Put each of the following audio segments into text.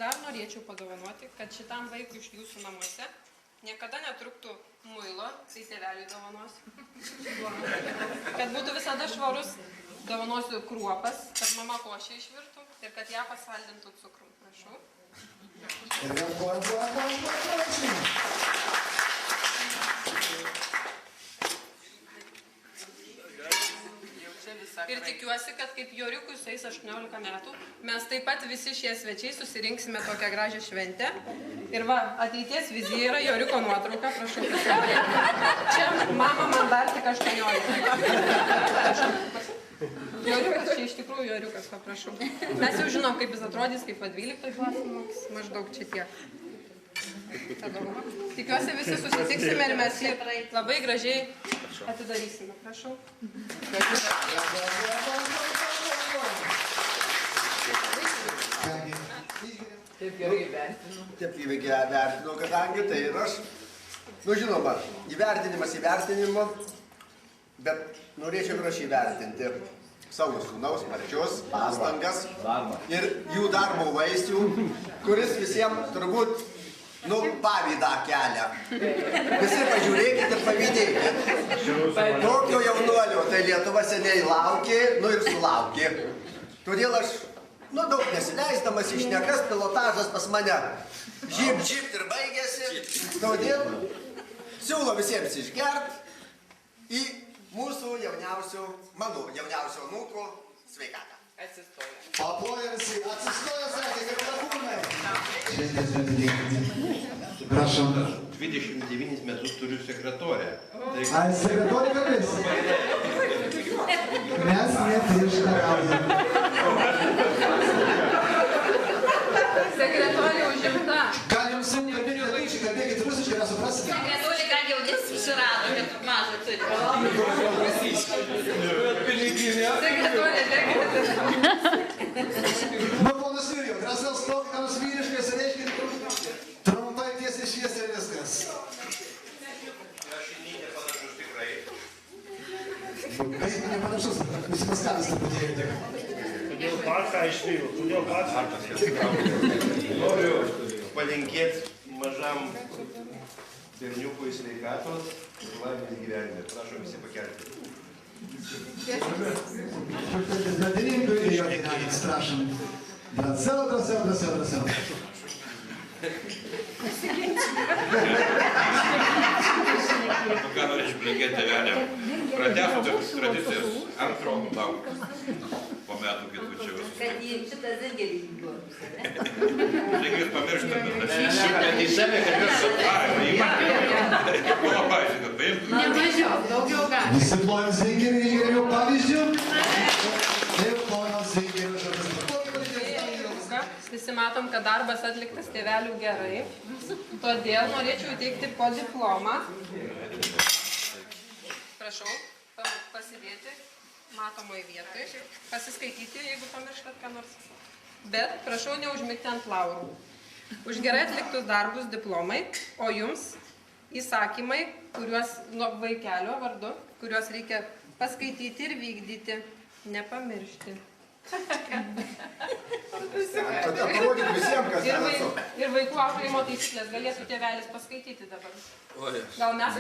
dar norėčiau padovanoti, kad šitam vaikui iš jūsų namuose niekada netruktų muilo, tai tėveliui dovanos. Kad būtų visada švarus, dovanosiu kruopas, kad mama košę išvirtų ir kad ją pasaldintų cukrų. Prašau. Ir tikiuosi, kad kaip Joriukui sueis 18 metų, mes taip pat visi šie svečiai susirinksime tokią gražią šventę. Ir va, ateities vizija yra Joriuko nuotrauka, prašau prisiminti. Čia mama man dar tik 18. Joriukas, čia iš tikrųjų Joriukas, paprašau. Mes jau žinom, kaip jis atrodys, kaip 12 klasė moks, maždaug čia tiek. Tikiuosi visi susitiksime ir mes jį labai gražiai atidarysime. Prašau. Taip gerai įvertinu. Taip įvertinu, kadangi tai ir aš. Nu žinoma, įvertinimas įvertinimo, bet norėčiau ir aš įvertinti savo sūnaus Marčios pastangas ir jų darbo vaisių, kuris visiems turbūt pavydą kelia. Visi pažiūrėkit ir pavydėkit. Tokio jaunuolio tai Lietuva seniai laukė, ir sulaukė. Todėl aš, daug nesileisdamas į šnekas, pilotažas pas mane žybt ir baigėsi. Todėl siūlo visiems išgert į mūsų mano jauniausio anūko sveikatą. Atsistoja. Paplojam visi, atsistoja, sakė, kaip lakūnai. Prašom. 29 metus turiu sekretorę. Ar sekretorė kalbės? Mes neprieštaraujame. Sekretorė užimta. Gal jums kalbėti rusiškai, kalbėkit rusiškai, nesuprasite? Sekretorė gal jau susirado, kad mažą turi. Sekretorė, dėkite. Ponas Jurijau, drąsiau stokite nors vyriškai, reiškia trumpai tiesiai šviesiai ir viskas. Aš į Nytę panašus tikrai. Kaip nepanašus, visi paskabės truputėlį. Kodėl Bachą išvyko? Kodėl Bachą? Noriu palinkėti mažam berniukui sveikatos ir laimės gyvenime. Prašom visi pakelti. Bradininkui ir jo gyvenimas, prašom. Drąsiau. Ką norėčiau palinkėti tėveliam? Pratęstų tradicijas antro lauką. Po metų kitų čia visus. Kad jį šitą zingelį buvo. Zingelis pamirštame. Bet į save kalbės. Mano pavyzdžiui, kad paimtų. Nemažiau, daugiau gali. Visi plojam zingerį iš geriau pavyzdžių. Ir plojam zingerį žodžius. Visi matom, kad darbas atliktas tėvelių gerai. Todėl norėčiau įteikti po diplomą. Prašau, pasidėti matomoj vietoj. Pasiskaityti, jeigu pamirštat ką nors. Bet prašau neužmigti ant laurų. Už gerai atliktus darbus diplomai, o jums įsakymai, kuriuos nuo vaikelio vardu, kuriuos reikia paskaityti ir vykdyti. Nepamiršti. Parodyk visiems, kas ten esu. Ir vaikų auklėjimo taisyklės galėtų tėvelis paskaityti dabar. Gal mes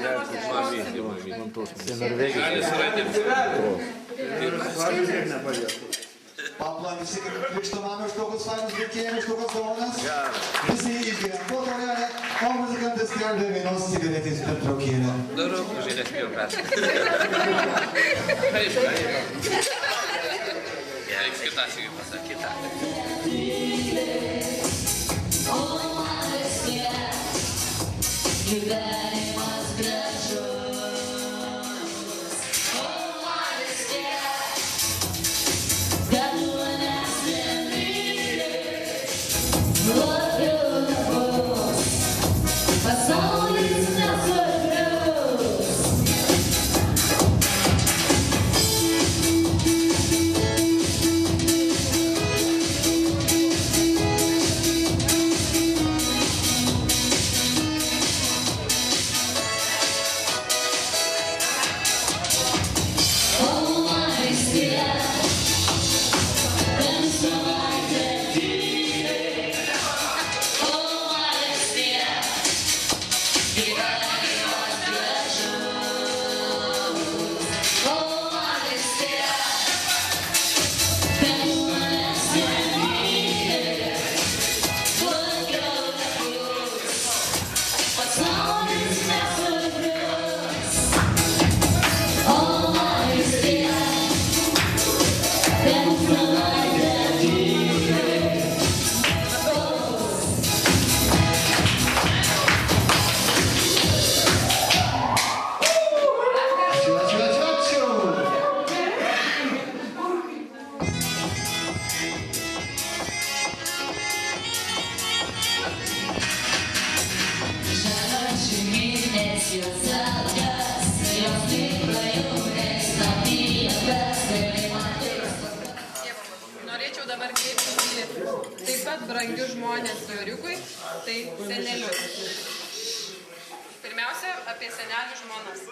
Paplojam visi kaip krikštomami už tokius fainus veikėjus, už tokias dovanas. Visi išgyvena po taurelę, o muzikantas skelbia vienos cigaretės pertraukėlę. Darau, žiūrės pirmas. Gerai, kitą sėgiu pasakytą. Gyvenimas gražus. brangius žmonės Joriukui, tai senelius. Pirmiausia, apie senelių žmonas.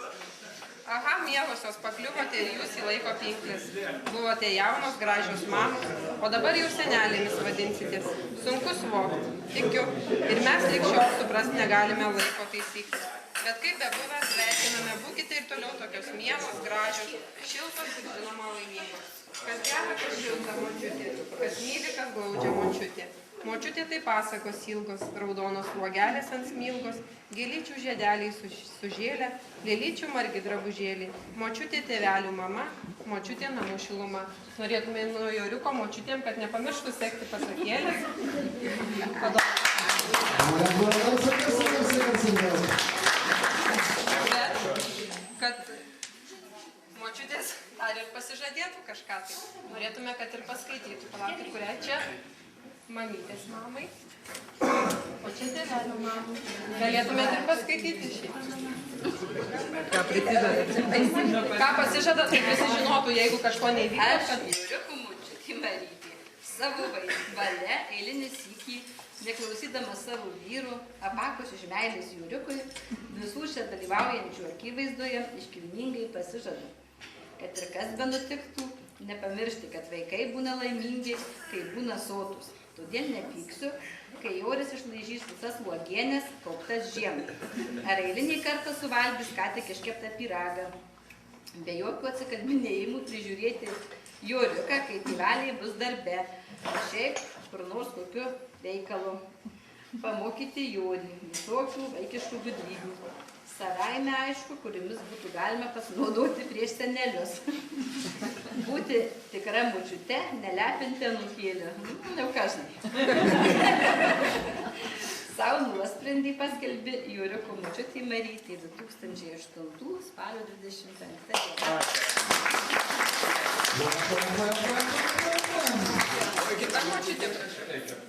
Aha, mielosios, pakliuvote ir jūs į laiko pinklis. Buvote jaunos, gražios mamos, o dabar jau senelėmis vadinsitės. Sunku suvokti, tikiu. Ir mes lik šiol suprasti negalime laiko taisyklių. Bet kaip bebuvę, sveikiname, būkite ir toliau tokios mielos, gražios, šiltos ir žinoma laimingos. Kas gera, kas šilta močiutė, kas myli, kas glaudžia močiutė. Močiutė tai pasakos ilgos, raudonos uogelės ant smilgos, gėlyčių žiedeliai sužėlę, lėlyčių margi drabužėliai. Močiutė tėvelių mama, močiutė namų šiluma. Norėtume nuo Joriuko močiutėm, kad nepamirštų sekti pasakėlės. Bet, kad močiutės ar ir pasižadėtų kažką tai, norėtume, kad ir paskaitytų. Palaukit, kurią čia? Mamytės mamai, o čia tėvelio mamai. Galėtumėte ir paskaityti šį. Ką prisižada? Ką pasižada, tai visi žinotų, jeigu kažko neįvyko. Aš Joriuko močiutė Marytė, savo valia eilinį sykį, neklausydama savo vyrų, apakus iš meilės Joriukui, visų čia dalyvaujančių akivaizdoje iškilmingai pasižada, kad ir kas benutiktų, nepamiršti, kad vaikai būna laimingi, kai būna sotus. Todėl nepyksiu, kai Joris išlaižys visas uogienės, kauptas žiemą. Ar eilinį kartą suvalgys ką tik iškeptą pyragą. Be jokių atsikalbinėjimų prižiūrėti Joriuką, kai tėveliai bus darbe. O šiaip, kur nors kokiu reikalu. Pamokyti Jorį visokių vaikiškų gudrybių. Savaime aišku, kuriamis būtų galima pasinaudoti prieš senelius. Būti tikra močiute, nelepinti anūkėlę. Jau ką žinai. Savo nuosprendį paskelbė Joriuko močiutė Marytė 2008 spalio 25 dieną. Kita močiutė, prašau.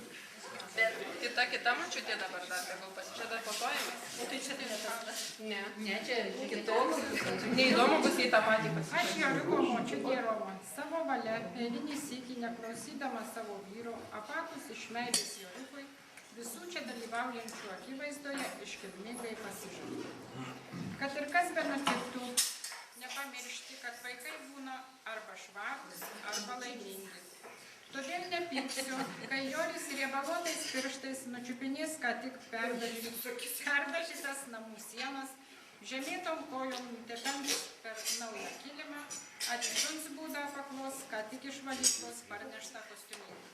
Kita močiutė dabar dar, gal pasižada po to jums? Tai čia tai netas. Ne, čia kitoks. Neįdomu bus į tą patį pasižada. Aš Joriuko močiutė Roma, savo valia, eilinį sykį neklausydama savo vyro, apakus iš meilės Joriukui, visų čia dalyvaujančių akivaizdoje iškilmingai pasižada. Kad ir kas benutiktų, nepamiršti, kad vaikai būna arba švarūs, arba laimingi. Todėl nepyksiu, kai Joris riebalotais pirštais nučiupinės ką tik perdažytas namų sienas, žemėtom kojom tepens per naują kilimą, atsisuns būdą paklos ką tik iš valyklos parneštą kostiumėlį.